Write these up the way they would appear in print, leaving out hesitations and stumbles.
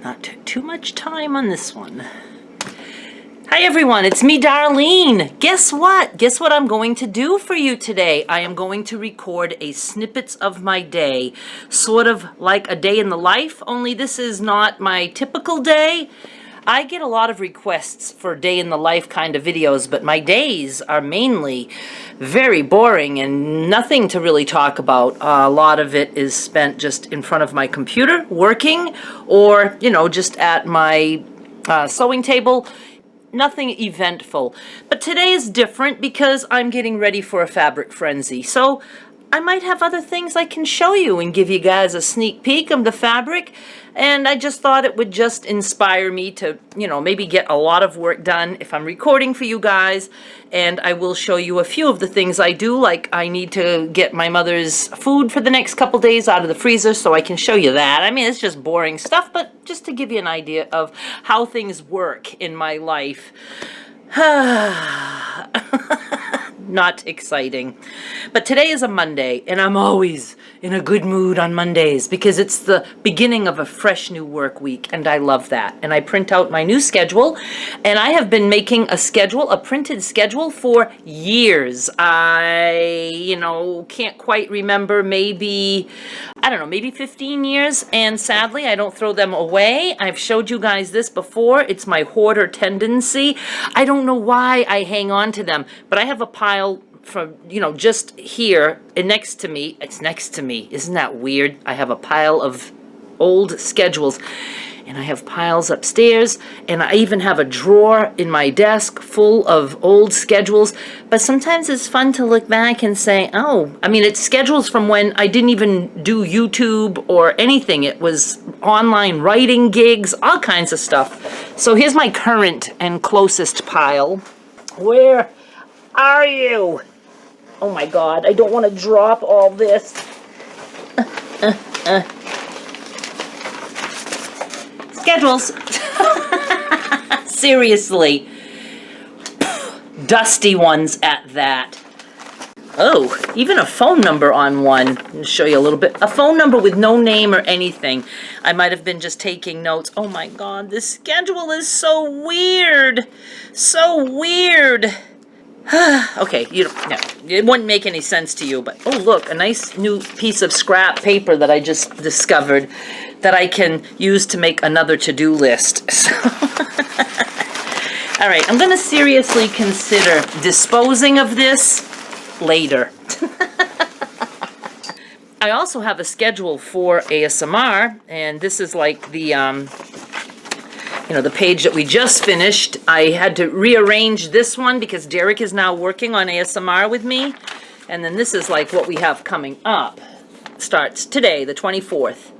Not too much time on this one. Hi everyone, it's me, Darlene. Guess what? Guess what I'm going to do for you today? I am going to record a snippets of my day, sort of like a day in the life, only this is not my typical day. I get a lot of requests for day in the life kind of videos, but my days are mainly very boring and nothing to really talk about. A lot of it is spent just in front of my computer working, or, you know, just at my sewing table. Nothing eventful. But today is different because I'm getting ready for a fabric frenzy. So I might have other things I can show you and give you guys a sneak peek of the fabric. And I just thought it would just inspire me to, you know, maybe get a lot of work done if I'm recording for you guys. And I will show you a few of the things I do, like I need to get my mother's food for the next couple days out of the freezer, so I can show you that. I mean, it's just boring stuff, but just to give you an idea of how things work in my life. Not exciting. But today is a Monday, and I'm always in a good mood on Mondays because it's the beginning of a fresh new work week, and I love that. And I print out my new schedule, and I have been making a schedule, a printed schedule, for years. I, can't quite remember, maybe 15 years, and sadly, I don't throw them away. I've showed you guys this before. It's my hoarder tendency. I don't know why I hang on to them, but I have a pile from, just here and next to me. It's next to me. Isn't that weird? I have a pile of old schedules, and I have piles upstairs, and I even have a drawer in my desk full of old schedules. But sometimes it's fun to look back and say, oh, it's schedules from when I didn't even do YouTube or anything. It was online writing gigs, all kinds of stuff. So here's my current and closest pile. Where are you? Oh my God, I don't want to drop all this. Schedules. Seriously. Dusty ones at that. Oh, even a phone number on one. I'll show you a little bit. A phone number with no name or anything. I might have been just taking notes. Oh my God, this schedule is so weird. So weird. Okay, it wouldn't make any sense to you, but oh look, a nice new piece of scrap paper that I just discovered that I can use to make another to-do list. All right, I'm going to seriously consider disposing of this later. I also have a schedule for ASMR, and this is like the the page that we just finished. I had to rearrange this one because Derek is now working on ASMR with me. And then this is like what we have coming up. Starts today, the 24th.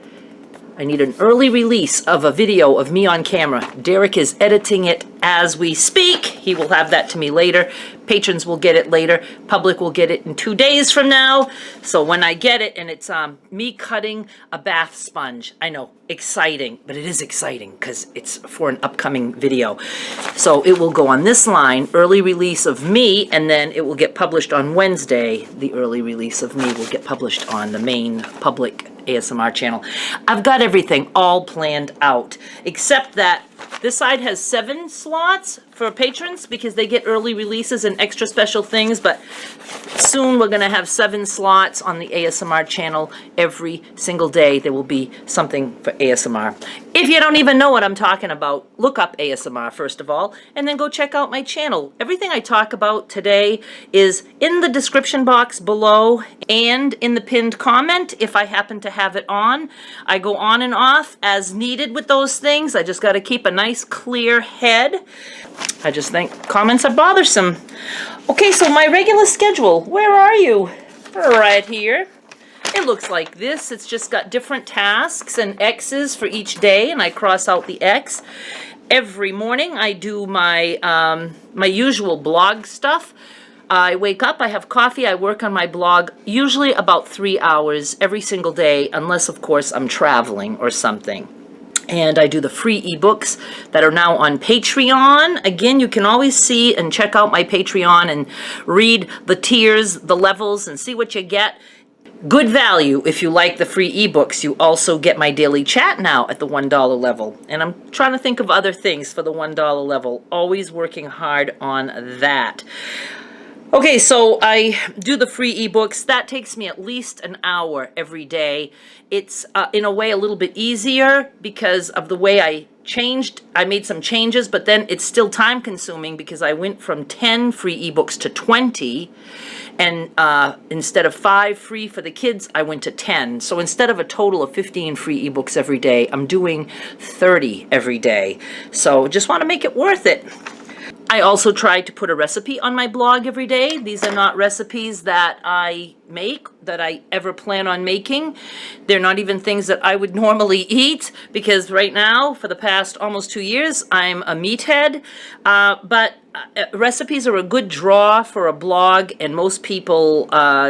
I need an early release of a video of me on camera. Derek is editing it as we speak. He will have that to me later. Patrons will get it later. Public will get it in 2 days from now. So when I get it, and it's me cutting a bath sponge. I know, exciting, but it is exciting because it's for an upcoming video. So it will go on this line, early release of me, and then it will get published on Wednesday. The early release of me will get published on the main public ASMR channel. I've got everything all planned out, except that this side has 7 slots for patrons because they get early releases and extra special things, but soon we're going to have 7 slots on the ASMR channel. Every single day there will be something for ASMR. If you don't even know what I'm talking about, look up ASMR first of all, and then go check out my channel. Everything I talk about today is in the description box below and in the pinned comment if I happen to have it on. I go on and off as needed with those things. I just got to keep a nice clear head. I just think comments are bothersome. Okay, so my regular schedule, where are you? Right here. It looks like this. It's just got different tasks and X's for each day, and I cross out the X. Every morning I do my my usual blog stuff. I wake up, I have coffee, I work on my blog, usually about 3 hours every single day, unless of course I'm traveling or something. And I do the free ebooks that are now on Patreon. Again, you can always see and check out my Patreon and read the tiers, the levels, and see what you get. Good value if you like the free ebooks. You also get my daily chat now at the $1 level. And I'm trying to think of other things for the $1 level. Always working hard on that. Okay, so I do the free ebooks. That takes me at least an hour every day. It's in a way a little bit easier because of the way I made some changes, but then it's still time consuming because I went from 10 free ebooks to 20. And instead of 5 free for the kids, I went to 10. So instead of a total of 15 free ebooks every day, I'm doing 30 every day. So just want to make it worth it. I also try to put a recipe on my blog every day. These are not recipes that I make, that I ever plan on making. They're not even things that I would normally eat because right now, for the past almost 2 years, I'm a meathead. But recipes are a good draw for a blog, and most people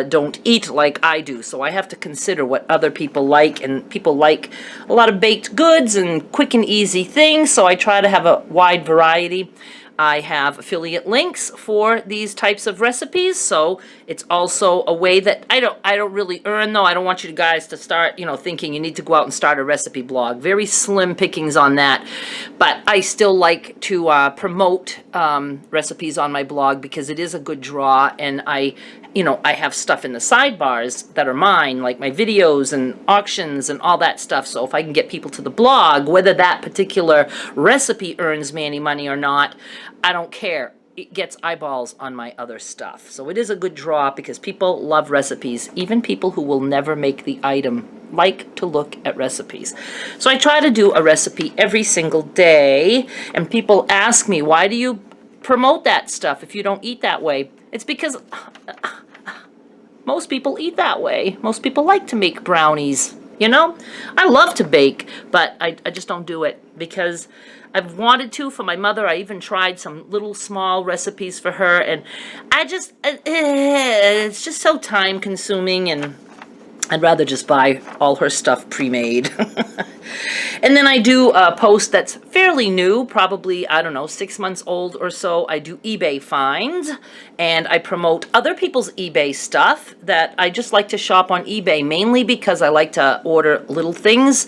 don't eat like I do. So I have to consider what other people like, and people like a lot of baked goods and quick and easy things. So I try to have a wide variety. I have affiliate links for these types of recipes, so it's also a way that I don't really earn, though. I don't want you guys to start, thinking you need to go out and start a recipe blog. Very slim pickings on that, but I still like to promote recipes on my blog because it is a good draw, and I have stuff in the sidebars that are mine, like my videos and auctions and all that stuff. So if I can get people to the blog, whether that particular recipe earns me any money or not, I don't care. It gets eyeballs on my other stuff. So it is a good draw because people love recipes. Even people who will never make the item like to look at recipes. So I try to do a recipe every single day, and people ask me, why do you promote that stuff if you don't eat that way? It's because most people eat that way. Most people like to make brownies, I love to bake, but I just don't do it because I've wanted to for my mother. I even tried some little small recipes for her, and it's just so time consuming, and I'd rather just buy all her stuff pre-made. And then I do a post that's fairly new, probably, 6 months old or so. I do eBay finds, and I promote other people's eBay stuff that I just like to shop on eBay, mainly because I like to order little things,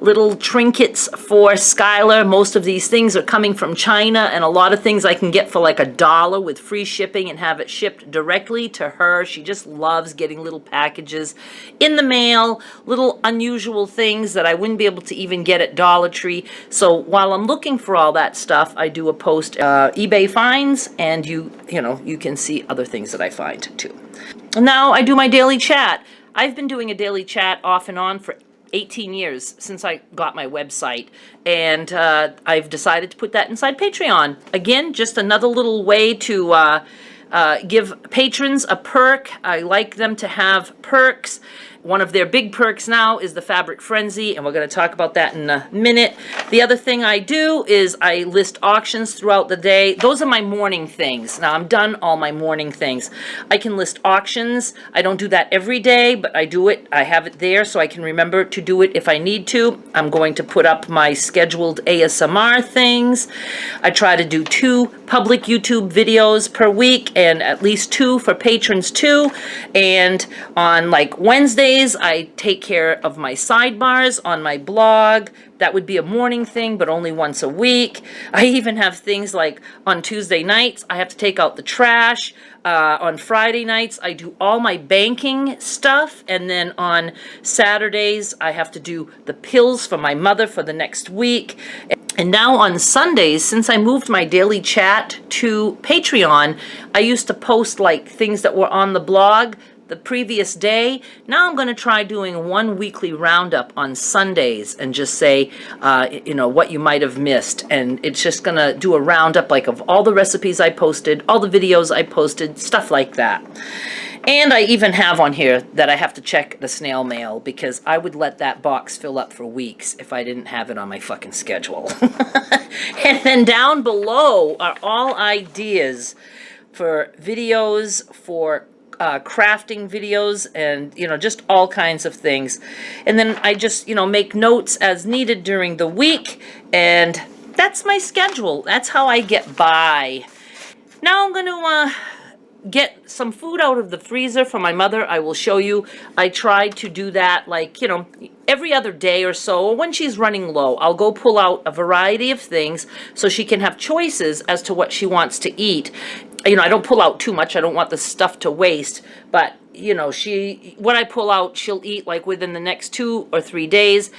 little trinkets for Skylar. Most of these things are coming from China, and a lot of things I can get for like $1 with free shipping and have it shipped directly to her. She just loves getting little packages in the mail, little unusual things that I wouldn't be able to even get at Dollar Tree. So while I'm looking for all that stuff, I do a post eBay finds, and you can see other things that I find too. Now I do my daily chat. I've been doing a daily chat off and on for 18 years since I got my website, and I've decided to put that inside Patreon. Again, just another little way to give patrons a perk. I like them to have perks. One of their big perks now is the Fabric Frenzy, and we're going to talk about that in a minute. The other thing I do is I list auctions throughout the day. Those are my morning things. Now, I'm done all my morning things. I can list auctions. I don't do that every day, but I do it. I have it there so I can remember to do it if I need to. I'm going to put up my scheduled ASMR things. I try to do 2 public YouTube videos per week, and at least 2 for patrons too. And on like Wednesdays, I take care of my sidebars on my blog. That would be a morning thing, but only once a week. I even have things like on Tuesday nights, I have to take out the trash. On Friday nights, I do all my banking stuff. And then on Saturdays, I have to do the pills for my mother for the next week. And now on Sundays, since I moved my daily chat to Patreon, I used to post like things that were on the blog the previous day. Now I'm going to try doing 1 weekly roundup on Sundays and just say, what you might have missed. And it's just going to do a roundup like of all the recipes I posted, all the videos I posted, stuff like that. And I even have on here that I have to check the snail mail because I would let that box fill up for weeks if I didn't have it on my fucking schedule. And then down below are all ideas for videos, for crafting videos, and just all kinds of things. And then I just make notes as needed during the week, and that's my schedule. That's how I get by. Now I'm going to get some food out of the freezer for my mother, I will show you. I try to do that, like, you know, every other day or so, or when she's running low. I'll go pull out a variety of things so she can have choices as to what she wants to eat. You know, I don't pull out too much. I don't want the stuff to waste, but you know, what I pull out, she'll eat like within the next 2 or 3 days,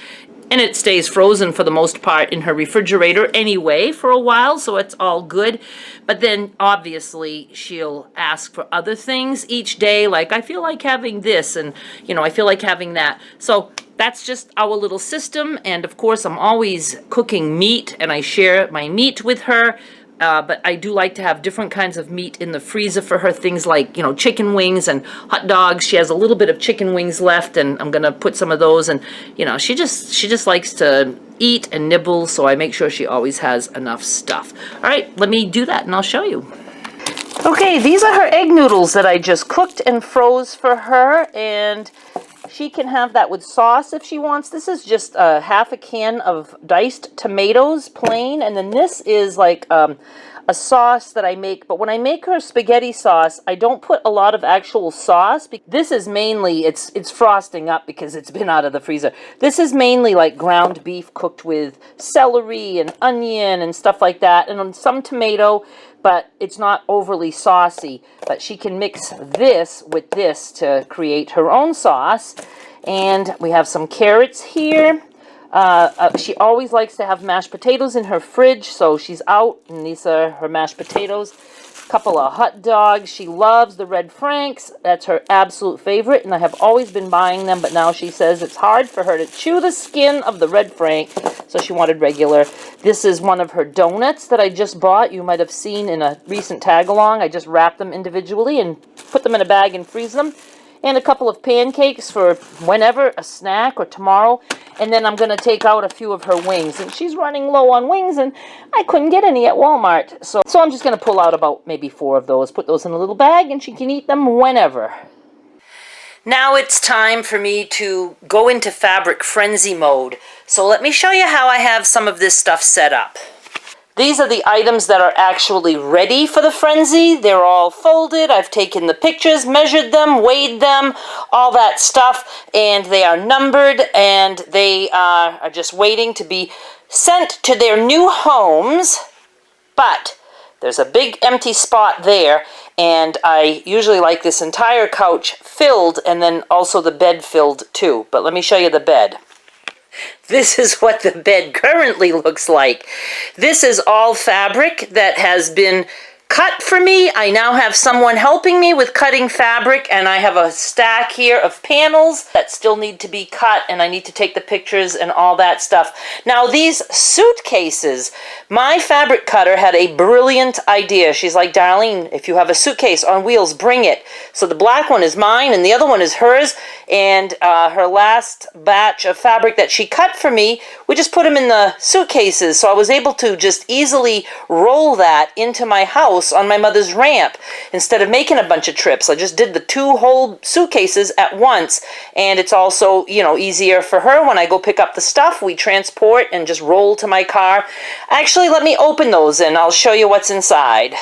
and it stays frozen for the most part in her refrigerator anyway for a while, so it's all good. But then obviously she'll ask for other things each day, like I feel like having this, and you know, I feel like having that. So that's just our little system, and of course I'm always cooking meat, and I share my meat with her. But I do like to have different kinds of meat in the freezer for her, things like, you know, chicken wings and hot dogs. She has a little bit of chicken wings left, and I'm gonna put some of those, and you know, she just likes to eat and nibble, so I make sure she always has enough stuff. All right, let me do that and I'll show you. Okay, these are her egg noodles that I just cooked and froze for her, and she can have that with sauce if she wants. This is just half a can of diced tomatoes, plain, and then this is like a sauce that I make. But when I make her spaghetti sauce, I don't put a lot of actual sauce. This is mainly, it's frosting up because it's been out of the freezer. This is mainly like ground beef cooked with celery and onion and stuff like that, and some tomato, but it's not overly saucy. But she can mix this with this to create her own sauce. And we have some carrots here. She always likes to have mashed potatoes in her fridge, so she's out, and these are her mashed potatoes. A couple of hot dogs. She loves the Red Franks. That's her absolute favorite, and I have always been buying them, but now she says it's hard for her to chew the skin of the Red Frank, so she wanted regular. This is one of her donuts that I just bought. You might have seen in a recent tag-along. I just wrap them individually and put them in a bag and freeze them. And a couple of pancakes for whenever, a snack, or tomorrow. And then I'm going to take out a few of her wings. And she's running low on wings, and I couldn't get any at Walmart. So I'm just going to pull out about maybe 4 of those, put those in a little bag, and she can eat them whenever. Now it's time for me to go into fabric frenzy mode. So let me show you how I have some of this stuff set up. These are the items that are actually ready for the frenzy. They're all folded. I've taken the pictures, measured them, weighed them, all that stuff, and they are numbered, and they are just waiting to be sent to their new homes. But there's a big empty spot there, and I usually like this entire couch filled, and then also the bed filled too. But let me show you the bed. This is what the bed currently looks like. This is all fabric that has been cut for me. I now have someone helping me with cutting fabric, and I have a stack here of panels that still need to be cut, and I need to take the pictures and all that stuff. Now these suitcases, my fabric cutter had a brilliant idea. She's like, Darlene, if you have a suitcase on wheels, bring it. So the black one is mine and the other one is hers, and her last batch of fabric that she cut for me, we just put them in the suitcases, so I was able to just easily roll that into my house on my mother's ramp. Instead of making a bunch of trips, I just did the 2 whole suitcases at once, and it's also, you know, easier for her when I go pick up the stuff. We transport and just roll to my car. Actually, let me open those and I'll show you what's inside.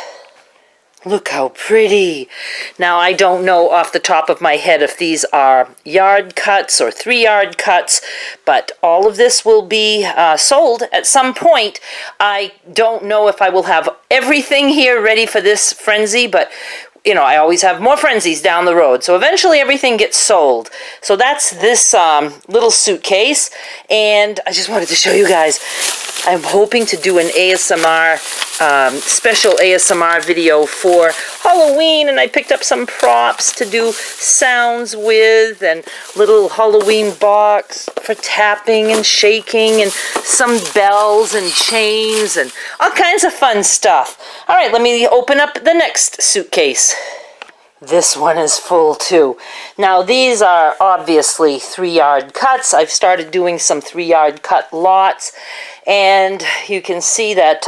Look how pretty. Now, I don't know off the top of my head if these are yard cuts or 3-yard cuts, but all of this will be sold at some point. I don't know if I will have everything here ready for this frenzy, but you know, I always have more frenzies down the road. So eventually everything gets sold. So that's this little suitcase. And I just wanted to show you guys, I'm hoping to do an ASMR, special ASMR video for Halloween. And I picked up some props to do sounds with, and little Halloween box for tapping and shaking, and some bells and chains and all kinds of fun stuff. All right, let me open up the next suitcase. This one is full too. Now these are obviously 3-yard cuts. I've started doing some 3-yard cut lots, and you can see that,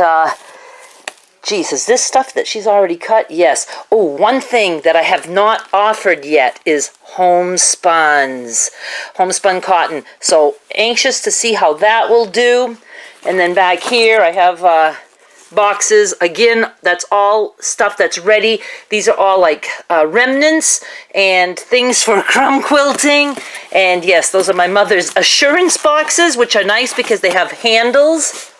geez, is this stuff that she's already cut? Yes. Oh, one thing that I have not offered yet is homespuns. Homespun cotton. So anxious to see how that will do. And then back here I have boxes. Again, that's all stuff that's ready. These are all like remnants and things for crumb quilting. And yes, those are my mother's assurance boxes, which are nice because they have handles.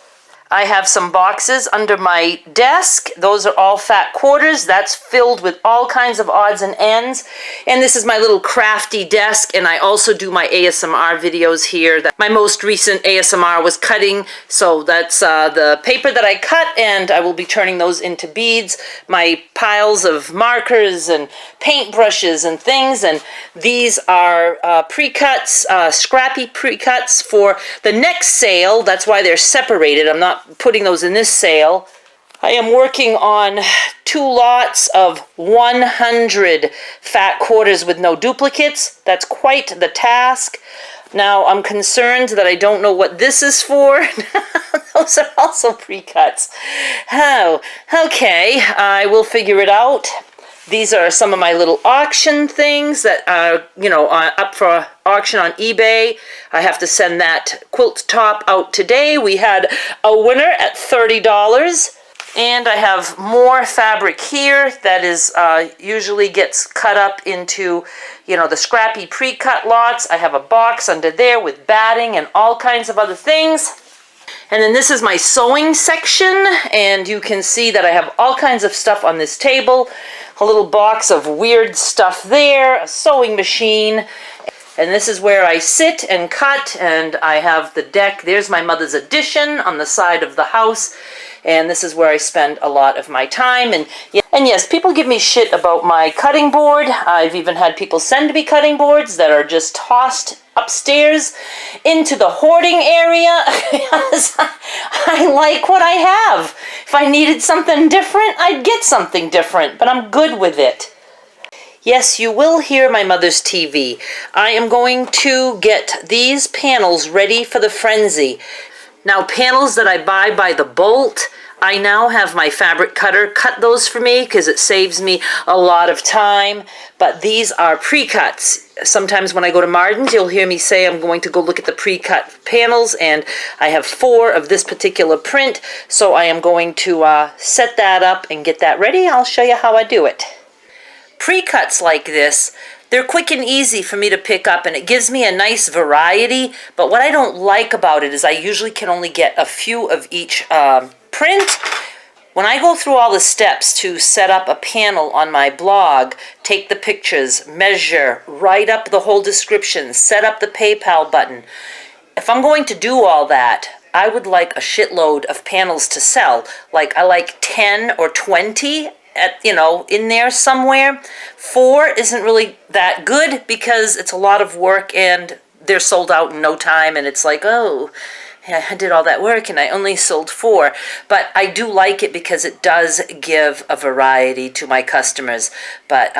I have some boxes under my desk. Those are all fat quarters. That's filled with all kinds of odds and ends. And this is my little crafty desk, and I also do my ASMR videos here. My most recent ASMR was cutting, so that's the paper that I cut, and I will be turning those into beads. My piles of markers and paintbrushes and things, and these are pre-cuts, scrappy pre-cuts for the next sale. That's why they're separated. I'm not putting those in this sale. I am working on 2 lots of 100 fat quarters with no duplicates. That's quite the task. Now I'm concerned that I don't know what this is for. Those are also pre-cuts. Oh, okay, I will figure it out. These are some of my little auction things that are, you know, up for auction on eBay. I have to send that quilt top out today. We had a winner at $30. And I have more fabric here that is usually gets cut up into, you know, the scrappy pre-cut lots. I have a box under there with batting and all kinds of other things. And then this is my sewing section, and you can see that I have all kinds of stuff on this table. A little box of weird stuff there, a sewing machine, and this is where I sit and cut, and I have the deck. There's my mother's addition on the side of the house, and this is where I spend a lot of my time. And yes, people give me shit about my cutting board. I've even had people send me cutting boards that are just tossed upstairs into the hoarding area because I like what I have. If I needed something different, I'd get something different, but I'm good with it. Yes, you will hear my mother's TV. I am going to get these panels ready for the Frenzy. Now, panels that I buy by the bolt, I now have my fabric cutter cut those for me because it saves me a lot of time. But these are pre-cuts. Sometimes when I go to Martin's, you'll hear me say I'm going to go look at the pre-cut panels, and I have 4 of this particular print. So I am going to set that up and get that ready. I'll show you how I do it. Pre-cuts like this, they're quick and easy for me to pick up, and it gives me a nice variety. But what I don't like about it is I usually can only get a few of each print. When I go through all the steps to set up a panel on my blog, take the pictures, measure, write up the whole description, set up the PayPal button, if I'm going to do all that, I would like a shitload of panels to sell. Like I like 10 or 20 at, you know, in there somewhere. 4 isn't really that good because it's a lot of work and they're sold out in no time, and it's like, oh, I did all that work and I only sold 4. But I do like it because it does give a variety to my customers. But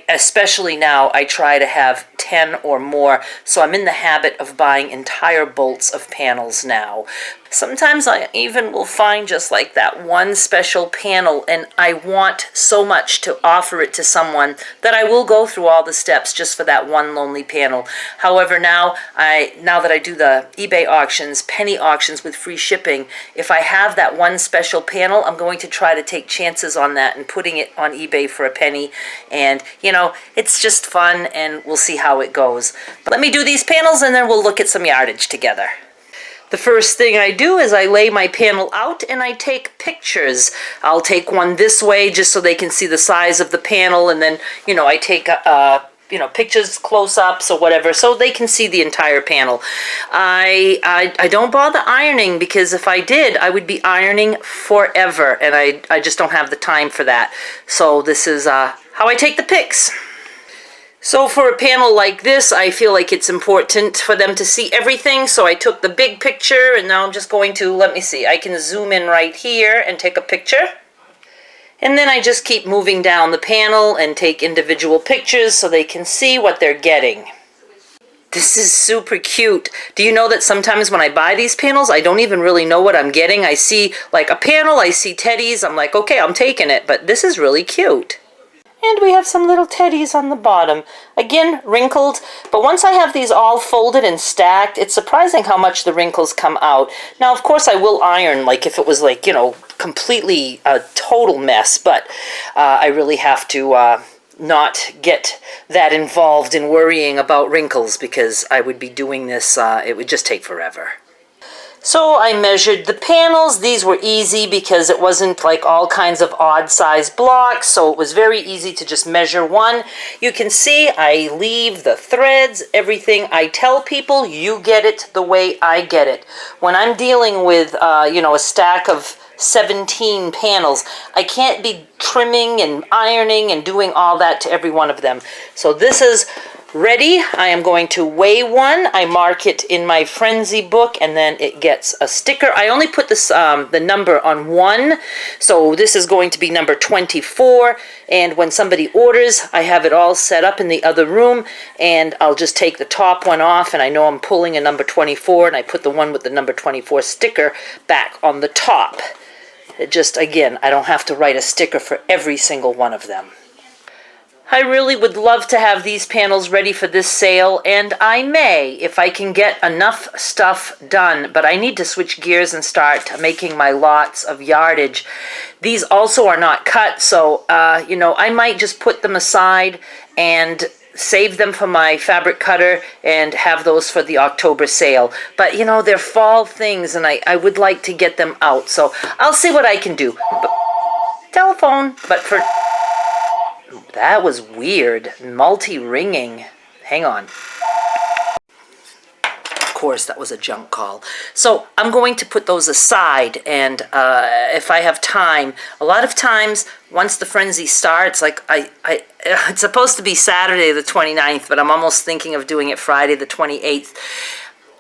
especially now, I try to have 10 or more. So I'm in the habit of buying entire bolts of panels now. Sometimes I even will find just like that one special panel, and I want so much to offer it to someone that I will go through all the steps just for that one lonely panel. However, now that I do the eBay auctions, penny auctions with free shipping, if I have that one special panel, I'm going to try to take chances on that and putting it on eBay for a penny. And, you know, it's just fun, and we'll see how it goes. But let me do these panels, and then we'll look at some yardage together. The first thing I do is I lay my panel out and I take pictures. I'll take one this way just so they can see the size of the panel, and then, you know, I take pictures close-ups or whatever so they can see the entire panel. I don't bother ironing because if I did, I would be ironing forever, and I just don't have the time for that. So this is how I take the pics. So for a panel like this, I feel like it's important for them to see everything. So I took the big picture, and now I'm just going to, let me see, I can zoom in right here and take a picture. And then I just keep moving down the panel and take individual pictures so they can see what they're getting. This is super cute. Do you know that sometimes when I buy these panels, I don't even really know what I'm getting? I see like a panel, I see teddies, I'm like, okay, I'm taking it, but this is really cute. And we have some little teddies on the bottom. Again, wrinkled, but once I have these all folded and stacked, it's surprising how much the wrinkles come out. Now, of course, I will iron, like if it was like, you know, completely a total mess, but I really have to not get that involved in worrying about wrinkles because I would be doing this, it would just take forever. So I measured the panels. These were easy because it wasn't like all kinds of odd size blocks, so it was very easy to just measure one. You can see I leave the threads, everything. I tell people you get it the way I get it. When I'm dealing with, you know, a stack of 17 panels, I can't be trimming and ironing and doing all that to every one of them. So this is ready. I am going to weigh one. I mark it in my Frenzy book, and then it gets a sticker. I only put this the number on one, so this is going to be number 24. And when somebody orders, I have it all set up in the other room, and I'll just take the top one off, and I know I'm pulling a number 24, and I put the one with the number 24 sticker back on the top. It just, again, I don't have to write a sticker for every single one of them. I really would love to have these panels ready for this sale, and I may if I can get enough stuff done, but I need to switch gears and start making my lots of yardage. These also are not cut, so you know, I might just put them aside and save them for my fabric cutter and have those for the October sale. But you know, they're fall things, and I would like to get them out, so I'll see what I can do. But, telephone, but for... That was weird. Multi-ringing. Hang on. Of course, that was a junk call. So I'm going to put those aside, and if I have time, a lot of times, once the frenzy starts, like it's supposed to be Saturday the 29th, but I'm almost thinking of doing it Friday the 28th.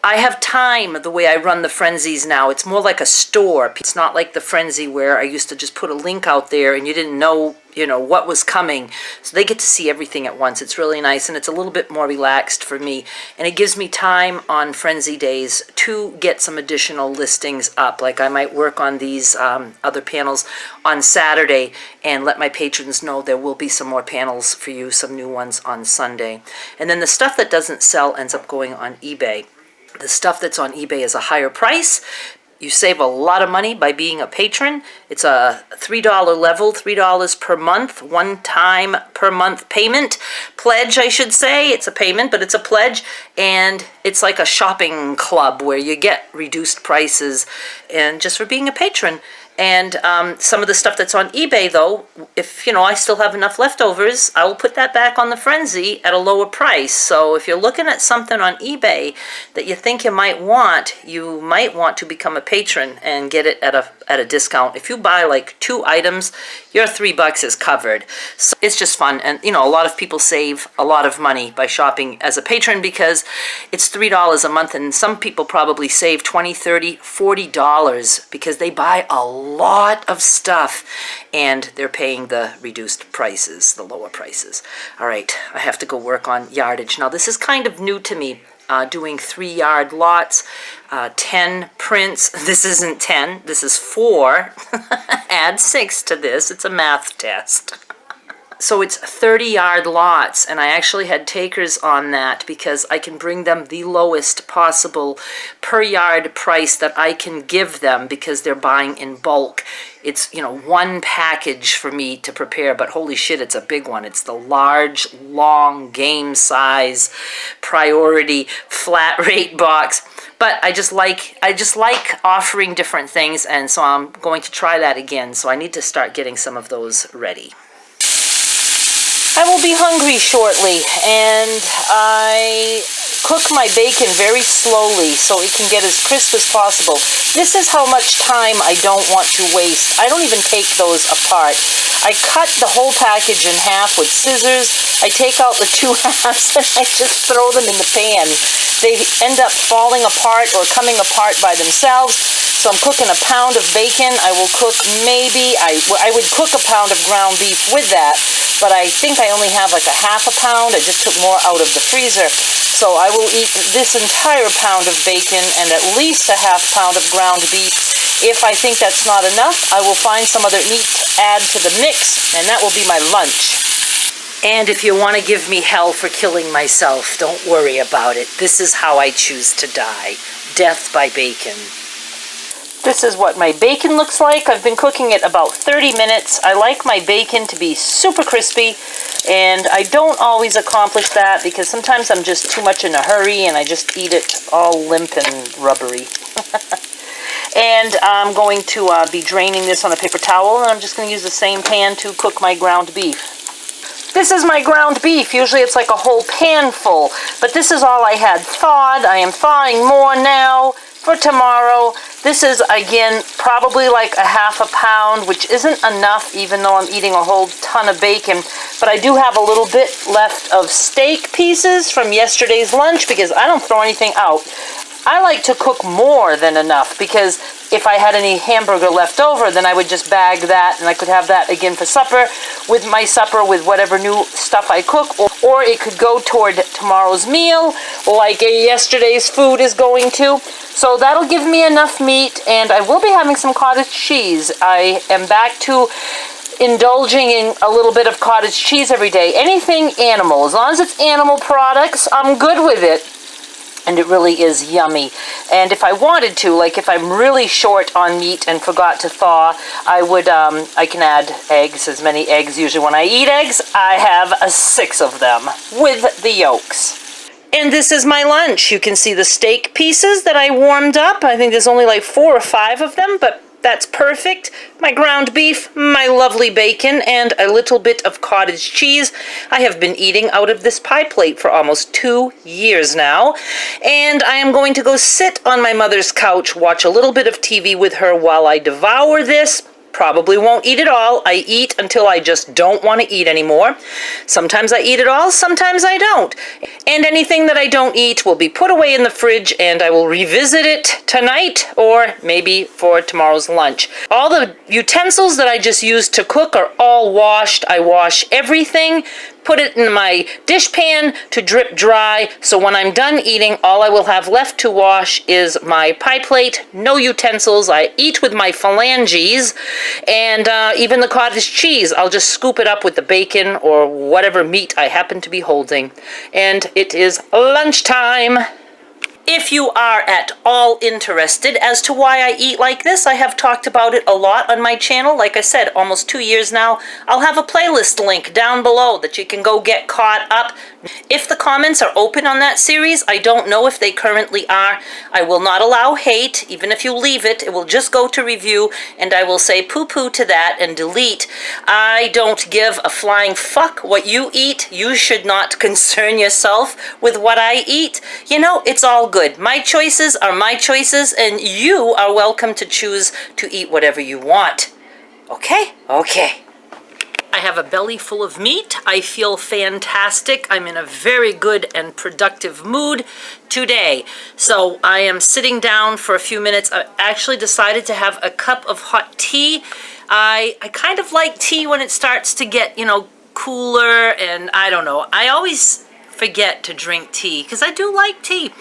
I have time the way I run the Frenzies now. It's more like a store. It's not like the Frenzy where I used to just put a link out there and you didn't know, you know, what was coming. So they get to see everything at once. It's really nice, and it's a little bit more relaxed for me. And it gives me time on Frenzy days to get some additional listings up. Like I might work on these other panels on Saturday and let my patrons know there will be some more panels for you, some new ones on Sunday. And then the stuff that doesn't sell ends up going on eBay. The stuff that's on eBay is a higher price. You save a lot of money by being a patron. It's a $3 level, $3 per month, one time per month payment. Pledge, I should say. It's a payment, but it's a pledge. And it's like a shopping club where you get reduced prices and just for being a patron. And some of the stuff that's on eBay, though, if, you know, I still have enough leftovers, I will put that back on the Frenzy at a lower price. So if you're looking at something on eBay that you think you might want to become a patron and get it at a discount. If you buy like 2 items, your $3 is covered. So it's just fun. And, you know, a lot of people save a lot of money by shopping as a patron because it's $3 a month. And some people probably save $20, $30, $40 because they buy a lot of stuff and they're paying the reduced prices, the lower prices. All right, I have to go work on yardage. Now this is kind of new to me, doing 3-yard lots, 10 prints. This isn't 10, this is 4. Add 6 to this, it's a math test. So it's 30-yard lots, and I actually had takers on that because I can bring them the lowest possible per yard price that I can give them because they're buying in bulk. It's, you know, one package for me to prepare, but holy shit, it's a big one. It's the large, long, game size, priority, flat rate box. But I just like offering different things, and so I'm going to try that again. So I need to start getting some of those ready. I will be hungry shortly, and I cook my bacon very slowly so it can get as crisp as possible. This is how much time I don't want to waste. I don't even take those apart. I cut the whole package in half with scissors. I take out the 2 halves and I just throw them in the pan. They end up falling apart or coming apart by themselves. So I'm cooking a pound of bacon. I will cook maybe, I would cook a pound of ground beef with that, but I think I only have like a half a pound. I just took more out of the freezer. So I will eat this entire pound of bacon and at least a half pound of ground beef. If I think that's not enough, I will find some other meat to add to the mix, and that will be my lunch. And if you want to give me hell for killing myself, don't worry about it. This is how I choose to die. Death by bacon. This is what my bacon looks like. I've been cooking it about 30 minutes. I like my bacon to be super crispy, and I don't always accomplish that because sometimes I'm just too much in a hurry and I just eat it all limp and rubbery. And I'm going to be draining this on a paper towel, and I'm just going to use the same pan to cook my ground beef. This is my ground beef. Usually it's like a whole pan full, but this is all I had thawed. I am thawing more now for tomorrow. This is, again, probably like a half a pound, which isn't enough even though I'm eating a whole ton of bacon. But I do have a little bit left of steak pieces from yesterday's lunch because I don't throw anything out. I like to cook more than enough because if I had any hamburger left over, then I would just bag that and I could have that again for supper with my supper with whatever new stuff I cook, or it could go toward tomorrow's meal like yesterday's food is going to. So that'll give me enough meat, and I will be having some cottage cheese. I am back to indulging in a little bit of cottage cheese every day. Anything animal, as long as it's animal products, I'm good with it. And it really is yummy. And if I wanted to, like if I'm really short on meat and forgot to thaw, I can add eggs, as many eggs. Usually when I eat eggs, I have 6 of them with the yolks. And this is my lunch. You can see the steak pieces that I warmed up. I think there's only like 4 or 5 of them, but that's perfect. My ground beef, my lovely bacon, and a little bit of cottage cheese. I have been eating out of this pie plate for almost 2 years now. And I am going to go sit on my mother's couch, watch a little bit of TV with her while I devour this. Probably won't eat it all. I eat until I just don't want to eat anymore. Sometimes I eat it all, sometimes I don't. And anything that I don't eat will be put away in the fridge, and I will revisit it tonight or maybe for tomorrow's lunch. All the utensils that I just used to cook are all washed. I wash everything, put it in my dishpan to drip dry, so when I'm done eating, all I will have left to wash is my pie plate. No utensils. I eat with my phalanges, and even the cottage cheese, I'll just scoop it up with the bacon or whatever meat I happen to be holding. And it is lunchtime. If you are at all interested as to why I eat like this, I have talked about it a lot on my channel. Like I said, almost 2 years now. I'll have a playlist link down below that you can go get caught up. If the comments are open on that series, I don't know if they currently are. I will not allow hate. Even if you leave it, it will just go to review, and I will say poo-poo to that and delete. I don't give a flying fuck what you eat. You should not concern yourself with what I eat. You know, it's all good. My choices are my choices, and you are welcome to choose to eat whatever you want. Okay? Okay. I have a belly full of meat. I feel fantastic. I'm in a very good and productive mood today. So I am sitting down for a few minutes. I actually decided to have a cup of hot tea. I kind of like tea when it starts to get, cooler, and I don't know. I always forget to drink tea because I do like tea,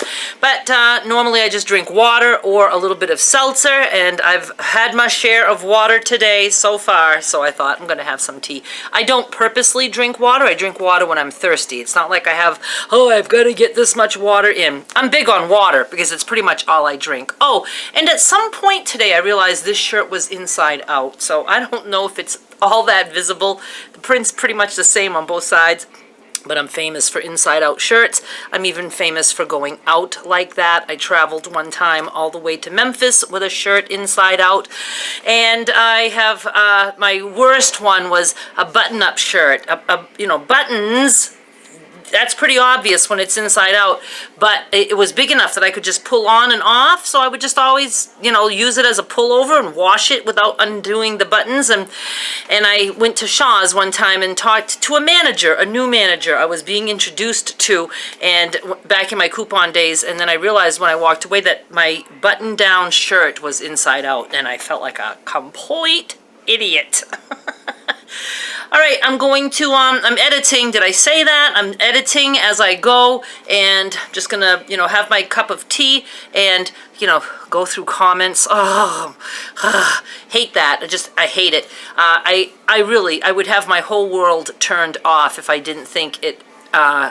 but normally I just drink water or a little bit of seltzer, and I've had my share of water today so far, so I thought I'm gonna have some tea. I don't purposely drink water. I drink water when I'm thirsty. It's not like I have, I've got to get this much water in. I'm big on water because it's pretty much all I drink. Oh, and at some point today I realized this shirt was inside out, so I don't know if it's all that visible. The print's pretty much the same on both sides. But I'm famous for inside-out shirts. I'm even famous for going out like that. I traveled one time all the way to Memphis with a shirt inside out. And I have, my worst one was a button-up shirt. Buttons, that's pretty obvious when it's inside out. But it was big enough that I could just pull on and off. So I would just always, use it as a pullover and wash it without undoing the buttons. And I went to Shaw's one time and talked to a new manager I was being introduced to, and back in my coupon days, and then I realized when I walked away that my button-down shirt was inside out, and I felt like a complete idiot. All right, I'm going to, I'm editing. Did I say that? I'm editing as I go, and I'm just gonna, you know, have my cup of tea and, you know, go through comments. Oh, hate that. I hate it. I would have my whole world turned off if I didn't think it,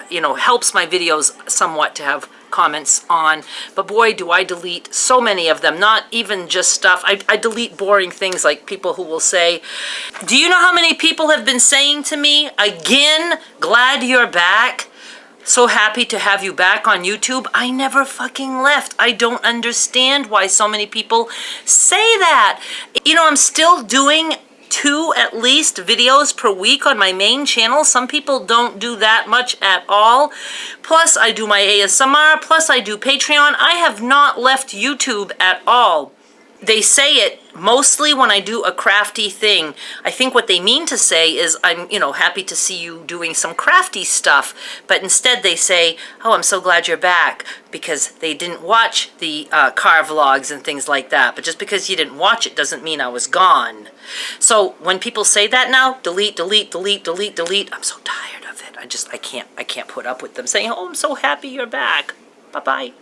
you know, helps my videos somewhat to have comments on, but boy, do I delete so many of them. Not even just stuff. I delete boring things like people who will say, do you know how many people have been saying to me, again, glad you're back? So happy to have you back on YouTube. I never fucking left. I don't understand why so many people say that. You know, I'm still doing 2 at least videos per week on my main channel. Some people don't do that much at all. Plus I do my ASMR, plus I do Patreon. I have not left YouTube at all. They say it mostly when I do a crafty thing. I think what they mean to say is, I'm, you know, happy to see you doing some crafty stuff. But instead they say, oh, I'm so glad you're back, because they didn't watch the car vlogs and things like that. But just because you didn't watch it doesn't mean I was gone. So when people say that now, delete, delete, delete, delete, delete, I'm so tired of it. I can't put up with them saying, oh, I'm so happy you're back. Bye-bye.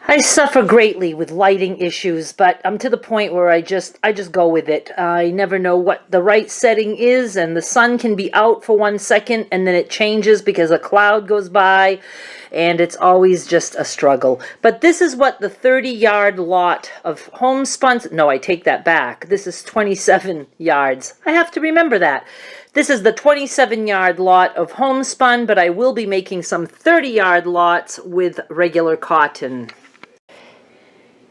I suffer greatly with lighting issues, but I'm to the point where I just go with it. I never know what the right setting is, and the sun can be out for 1 second, and then it changes because a cloud goes by, and it's always just a struggle. But this is what the 30-yard lot of Homespun, no, I take that back. This is 27 yards. I have to remember that. This is the 27-yard lot of Homespun, but I will be making some 30-yard lots with regular cotton.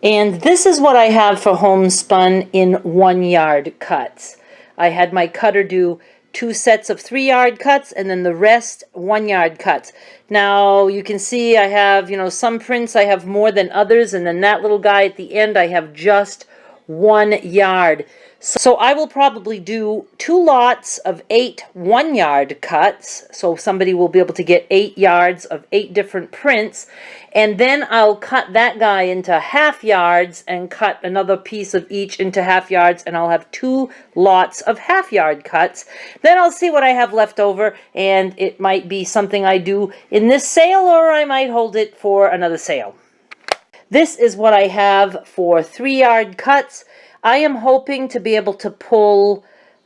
And this is what I have for Homespun in 1-yard cuts. I had my cutter do 2 sets of 3-yard cuts, and then the rest 1-yard cuts. Now you can see I have, you know, some prints I have more than others, and then that little guy at the end I have just 1 yard. So I will probably do 2 lots of 8 1-yard cuts, so somebody will be able to get 8 yards of 8 different prints, and then I'll cut that guy into half yards and cut another piece of each into half yards, and I'll have 2 lots of half-yard cuts. Then I'll see what I have left over, and it might be something I do in this sale, or I might hold it for another sale. This is what I have for 3-yard cuts. I am hoping to be able to pull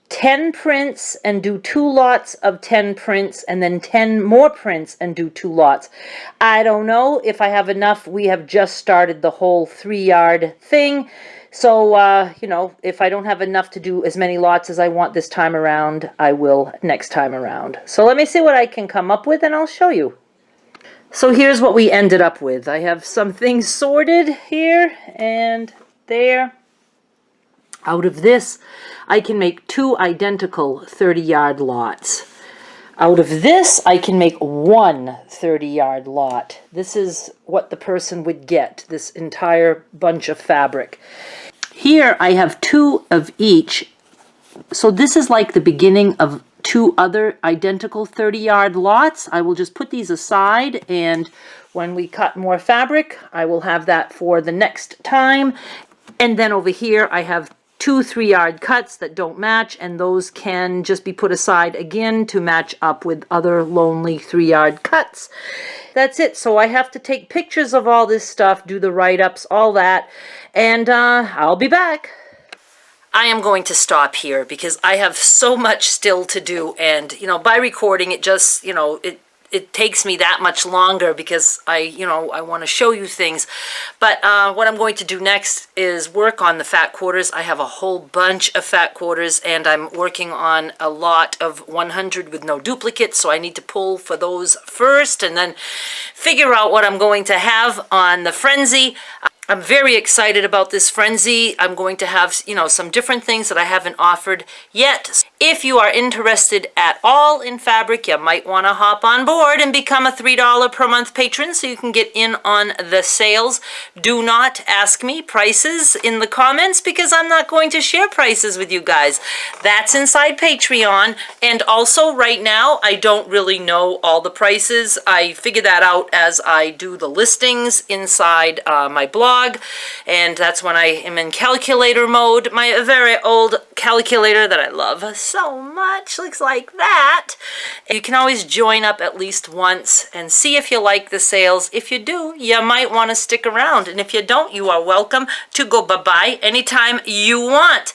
10 prints and do 2 lots of 10 prints, and then 10 more prints and do 2 lots. I don't know if I have enough. We have just started the whole 3-yard thing. So, you know, if I don't have enough to do as many lots as I want this time around, I will next time around. So let me see what I can come up with, and I'll show you. So here's what we ended up with. I have some things sorted here and there. Out of this, I can make 2 identical 30-yard lots. Out of this, I can make 1 30-yard lot. This is what the person would get, this entire bunch of fabric. Here, I have 2 of each. So this is like the beginning of 2 other identical 30-yard lots. I will just put these aside, and when we cut more fabric, I will have that for the next time. And then over here, I have 2 3-yard cuts that don't match, and those can just be put aside again to match up with other lonely 3-yard cuts. That's it. So I have to take pictures of all this stuff, do the write-ups, all that, and I'll be back. I am going to stop here because I have so much still to do, and, you know, by recording it just, you know, it takes me that much longer because I want to show you things. But what I'm going to do next is work on the fat quarters. I have a whole bunch of fat quarters, and I'm working on a lot of 100 with no duplicates, so I need to pull for those first and then figure out what I'm going to have on the Frenzy. I'm very excited about this Frenzy. I'm going to have, you know, some different things that I haven't offered yet. If you are interested at all in fabric, you might want to hop on board and become a $3 per month patron so you can get in on the sales. Do not ask me prices in the comments because I'm not going to share prices with you guys. That's inside Patreon. And also right now, I don't really know all the prices. I figure that out as I do the listings inside my blog. log, and that's when I am in calculator mode. My very old calculator that I love so much looks like that. You can always join up at least once and see if you like the sales. If you do, you might want to stick around, and if you don't, you are welcome to go bye-bye anytime you want.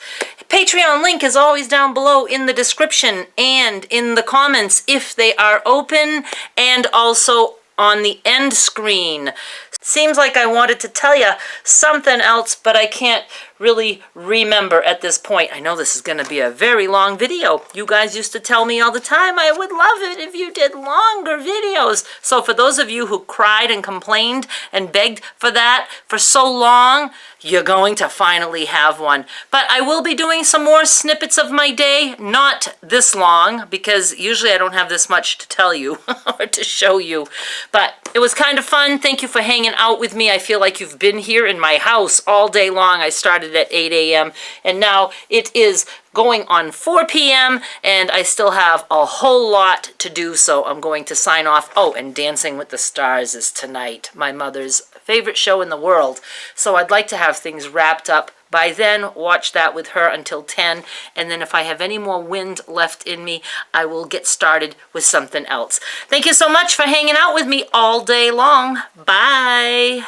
Patreon link is always down below in the description and in the comments if they are open, and also on the end screen. Seems like I wanted to tell you something else, but I can't really remember at this point. I know this is going to be a very long video. You guys used to tell me all the time I would love it if you did longer videos. So for those of you who cried and complained and begged for that for so long, you're going to finally have one. But I will be doing some more snippets of my day, not this long, because usually I don't have this much to tell you or to show you. But it was kind of fun. Thank you for hanging out with me. I feel like you've been here in my house all day long. I started at 8 a.m. and now it is going on 4 p.m. and I still have a whole lot to do, so I'm going to sign off. Oh, and Dancing with the Stars is tonight, my mother's favorite show in the world. So I'd like to have things wrapped up by then, watch that with her until 10, and then if I have any more wind left in me, I will get started with something else. Thank you so much for hanging out with me all day long. Bye.